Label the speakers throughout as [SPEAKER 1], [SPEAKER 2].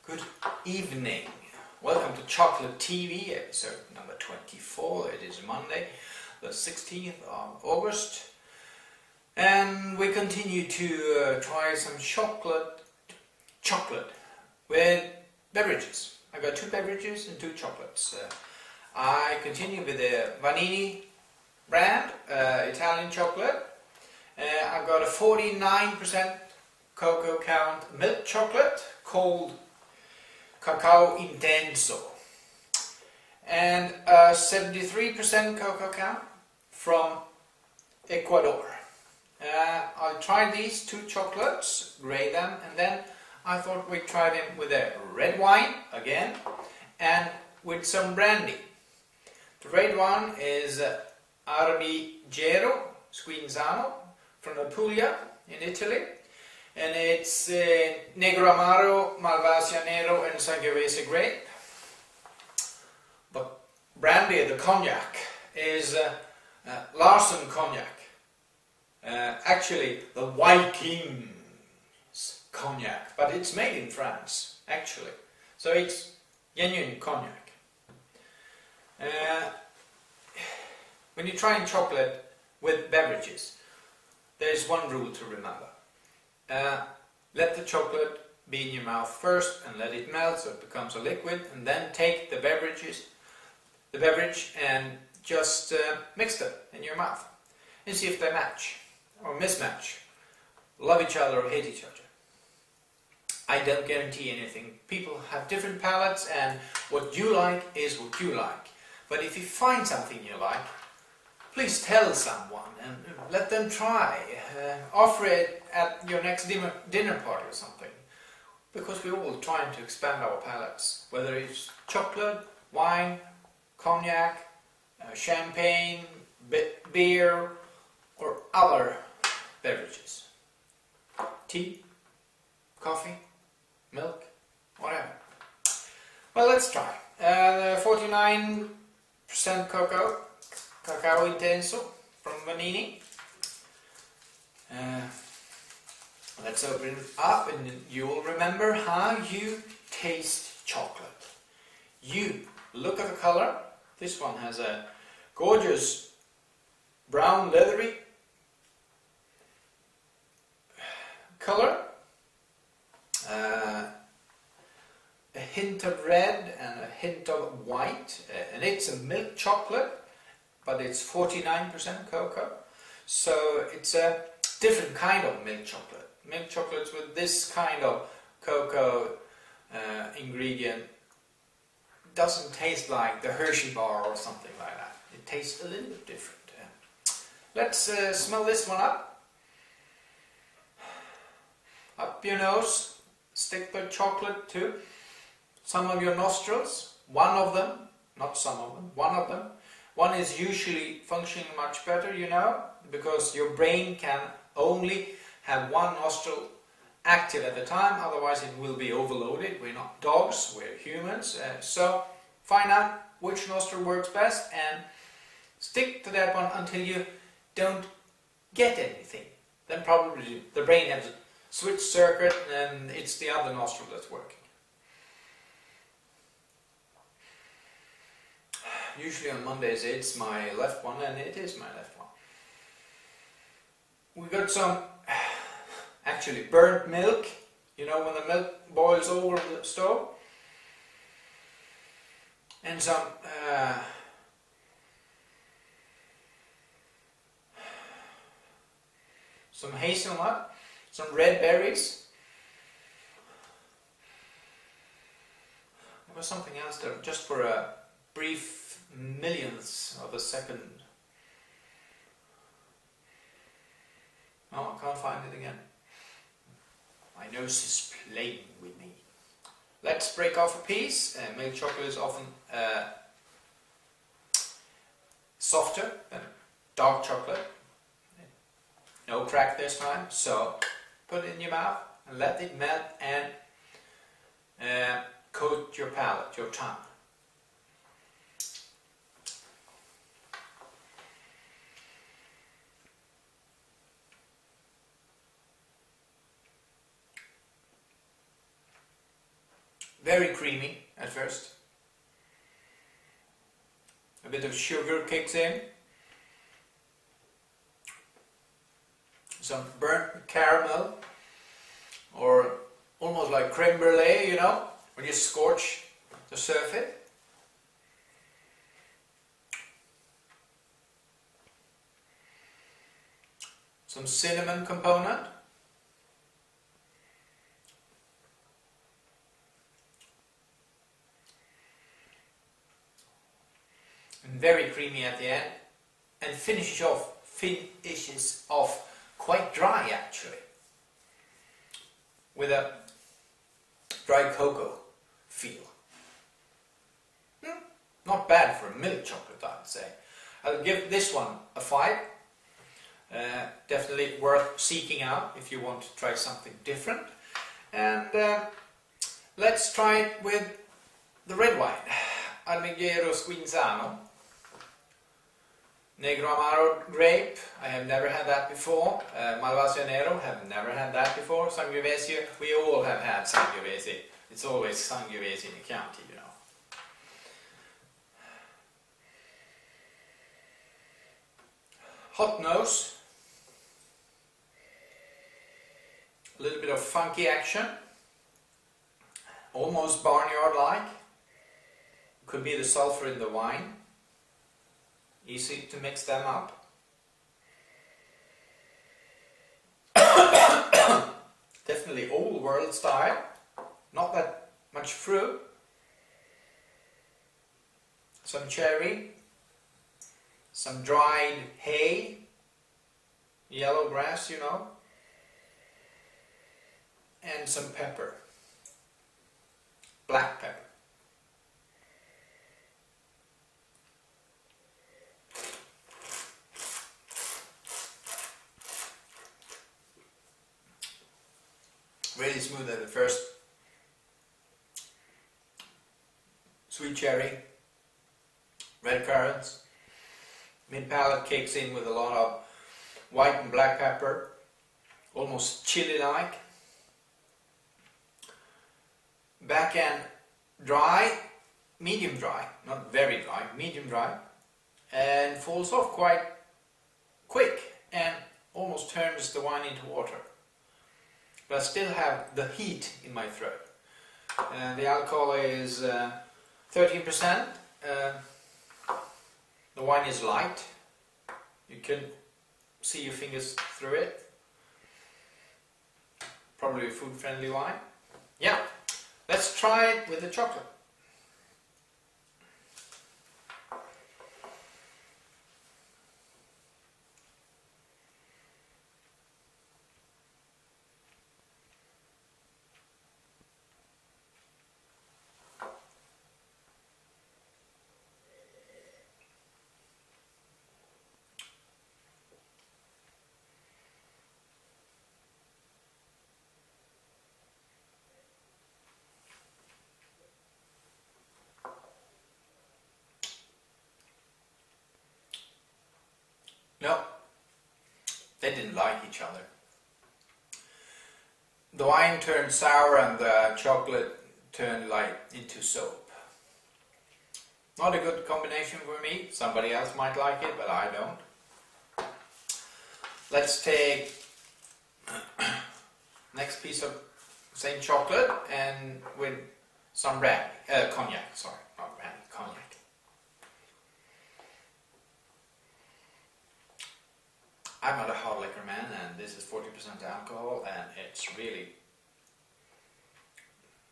[SPEAKER 1] Good evening. Welcome to Chocolate TV, episode number 24. It is Monday, the 16th of August. And we continue to try some chocolate with beverages. I got 2 beverages and 2 chocolates. I continue with the Vanini brand, Italian chocolate. I've got a 49% cocoa count milk chocolate called Cacao Intenso, and 73% cocoa count from Ecuador. I'll try these 2 chocolates, grade them, and then I thought we'd try them with a red wine again and with some brandy. The red one is Arbigero Squinzano from Apulia in Italy. And it's Negro Amaro, Malvasia Nero and Sangiovese grape. But brandy, the cognac, is Larsen cognac. Actually, the Vikings cognac, but it's made in France, actually. So it's genuine cognac. When you're trying chocolate with beverages, there's one rule to remember. Let the chocolate be in your mouth first and let it melt so it becomes a liquid, and then take the beverage and just mix them in your mouth and see if they match or mismatch, love each other or hate each other. I don't guarantee anything. People have different palates, and what you like is what you like. But if you find something you like, please tell someone and let them try. Offer it at your next dinner party or something. Because we're all trying to expand our palates. Whether it's chocolate, wine, cognac, champagne, beer, or other beverages. Tea, coffee, milk, whatever. Well, let's try. 49% Cacao Intenso from Vanini. Let's open it up and you will remember how you taste chocolate. You look at the color. This one has a gorgeous brown leathery color. A hint of red and a hint of white. And it's a milk chocolate, but it's 49% cocoa, so it's a different kind of milk chocolate. Milk chocolates with this kind of cocoa ingredient doesn't taste like the Hershey bar or something like that. It tastes a little bit different. Let's smell this one up. Up your nose, stick the chocolate to some of your nostrils. One of them, not some of them, one of them. One is usually functioning much better, you know, because your brain can only have one nostril active at a time, otherwise it will be overloaded. We're not dogs, we're humans. So find out which nostril works best and stick to that one until you don't get anything. Then probably the brain has a switch circuit and it's the other nostril that's working. Usually on Mondays it's my left one, and it is my left one. We got some actually burnt milk, you know, when the milk boils over the stove. And some hazelnut, some red berries. There was something else there, just for a brief millionths of a second. Oh, I can't find it again. My nose is playing with me. Let's break off a piece. Milk chocolate is often softer than dark chocolate. No crack this time, so put it in your mouth and let it melt and coat your palate, your tongue. very creamy at first. A bit of sugar kicks in. Some burnt caramel, or almost like creme brulee, you know, when you scorch the surface. Some cinnamon component. And very creamy at the end. And finishes off quite dry actually. With a dry cocoa feel. Not bad for a milk chocolate, I would say. I'll give this one a 5. Definitely worth seeking out if you want to try something different. And let's try it with the red wine. Almigero Squinzano. Negro Amaro grape, I have never had that before. Malvasionero, have never had that before. Sangiovese, we all have had Sangiovese. It's always Sangiovese in the county, you know. Hot nose. A little bit of funky action. Almost barnyard-like. Could be the sulfur in the wine. Easy to mix them up. Definitely old world style. Not that much fruit. Some cherry. Some dried hay. Yellow grass, you know. And some pepper. Black pepper. Really smooth at the first. Sweet cherry, red currants. Mid palate kicks in with a lot of white and black pepper, almost chili-like. Back end dry, medium dry, not very dry, medium dry, and falls off quite quick and almost turns the wine into water. But I still have the heat in my throat. The alcohol is 13%. The wine is light. You can see your fingers through it. Probably a food-friendly wine. Yeah, let's try it with the chocolate. No, they didn't like each other. The wine turned sour and the chocolate turned like into soap. Not a good combination for me. Somebody else might like it, but I don't. Let's take next piece of same chocolate and with some cognac, sorry, not brandy, cognac. I'm not a hard liquor man, and this is 40% alcohol, and it's really,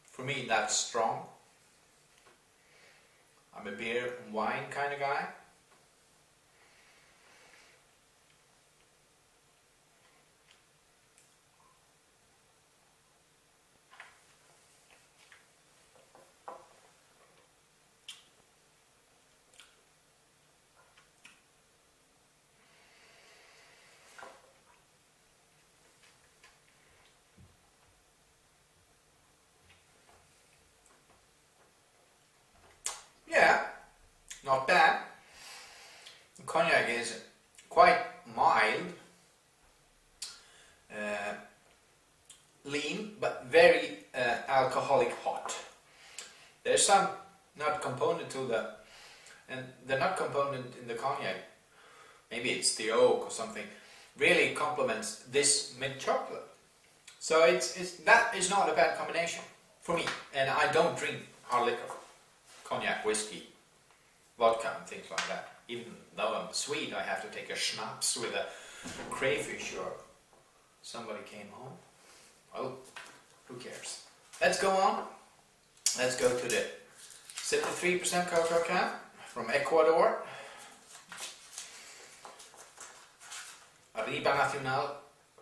[SPEAKER 1] for me, that's strong. I'm a beer and wine kind of guy. Yeah, not bad. The cognac is quite mild, lean, but very alcoholic hot. There's some nut component to the, and the nut component in the cognac, maybe it's the oak or something, really complements this mint chocolate. So that is not a bad combination for me. And I don't drink hard liquor, cognac, whiskey, vodka and things like that. Even though I'm Swede, I have to take a schnapps with a crayfish or somebody came home. Well, who cares? Let's go on. Let's go to the 73% cocoa can from Ecuador. Arriba Nacional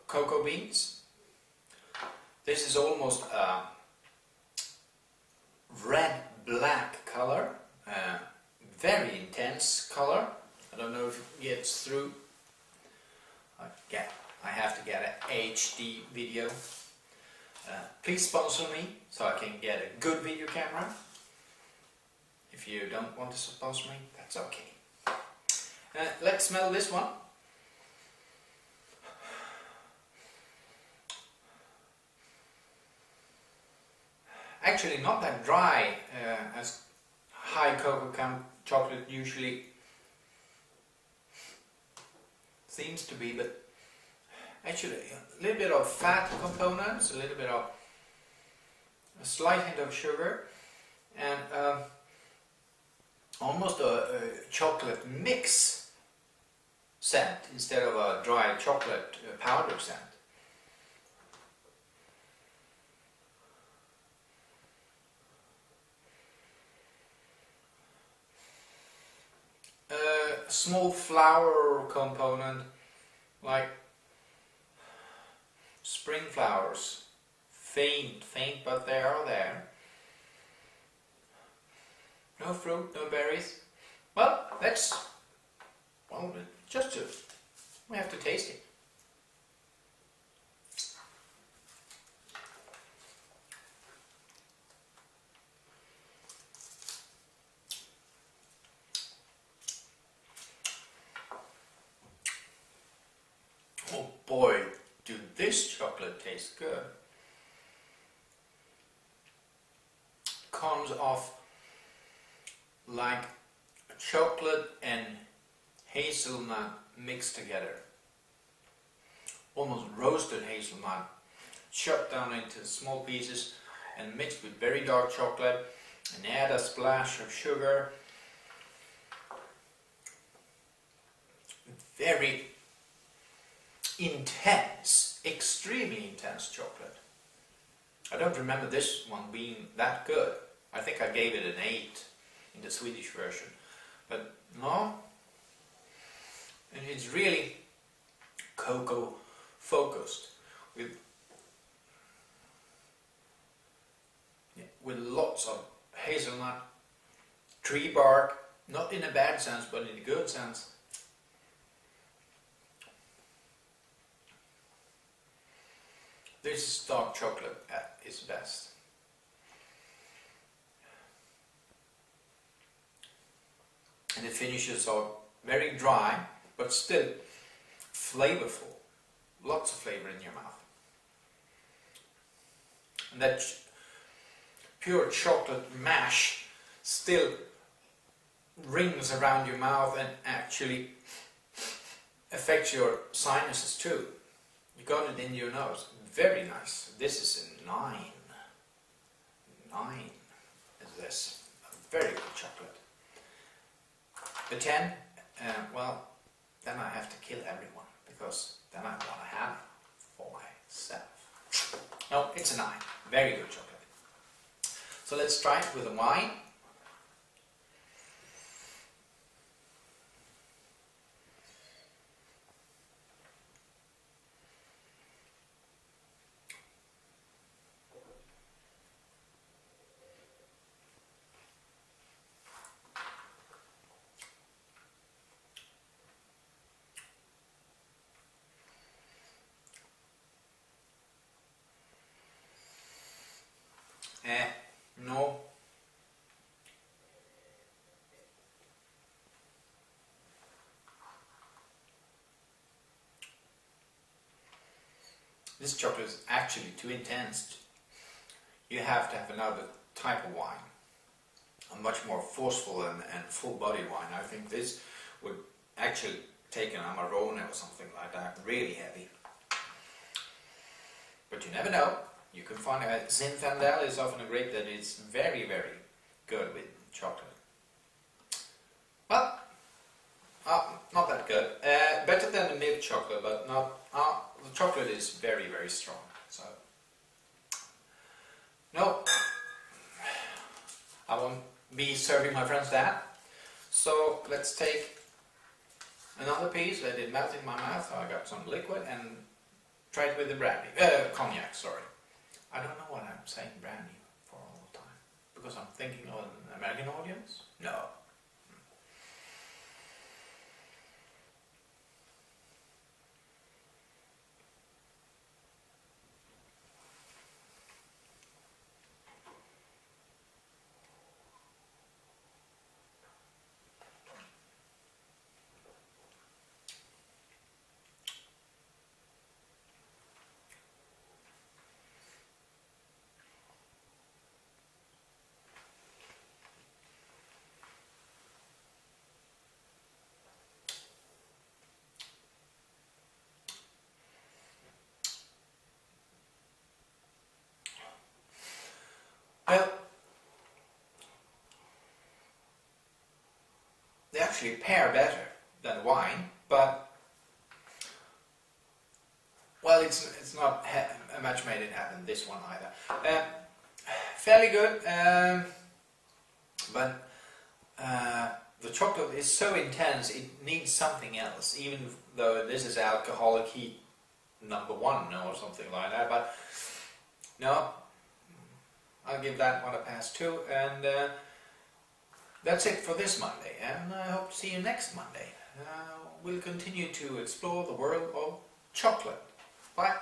[SPEAKER 1] cocoa beans. This is almost a red-black color, very intense color. I don't know if it gets through. I have to get an HD video. Please sponsor me so I can get a good video camera. If you don't want to sponsor me, that's okay. Let's smell this one. Actually not that dry as high cocoa chocolate usually seems to be, but actually a little bit of fat components, a little bit of a slight hint of sugar, and almost a chocolate mix scent instead of a dry chocolate powder scent. Small flower component, like spring flowers, faint, but they are there. No fruit, no berries. Well, we have to taste it. Oh boy, do this chocolate taste good. Comes off like chocolate and hazelnut mixed together. Almost roasted hazelnut, chopped down into small pieces and mixed with very dark chocolate, and add a splash of sugar. Very intense, extremely intense chocolate. I don't remember this one being that good. I think I gave it an 8 in the Swedish version, but no, and it's really cocoa focused with lots of hazelnut, tree bark, not in a bad sense but in a good sense. This dark chocolate at its best. And the finishes are very dry, but still flavorful. Lots of flavor in your mouth. And that pure chocolate mash still rings around your mouth and actually affects your sinuses too. You got it in your nose. Very nice. This is a 9. 9 is this. A very good chocolate. The 10, well, then I have to kill everyone, because then I want to have it for myself. No, it's a 9. Very good chocolate. So let's try it with a wine. No. This chocolate is actually too intense. You have to have another type of wine. a much more forceful and full-bodied wine. I think this would actually take an Amarone or something like that, really heavy. But you never know. You can find Zinfandel is often a grape that is very, very good with chocolate. Well, not that good. Better than the milk chocolate, but not. The chocolate is very, very strong. So no, I won't be serving my friends that. So let's take another piece. Let it melt in my mouth. I got some liquid and try it with the brandy. Cognac, sorry. I don't know what I'm saying brandy for all the time. Because I'm thinking of an American audience? No. Well, they actually pair better than wine, but well, it's not a match made in heaven, this one either. Fairly good, but the chocolate is so intense it needs something else, even though this is alcoholic heat number 1 or something like that. But no, I'll give that one a pass too, and that's it for this Monday, and I hope to see you next Monday. We'll continue to explore the world of chocolate. Bye.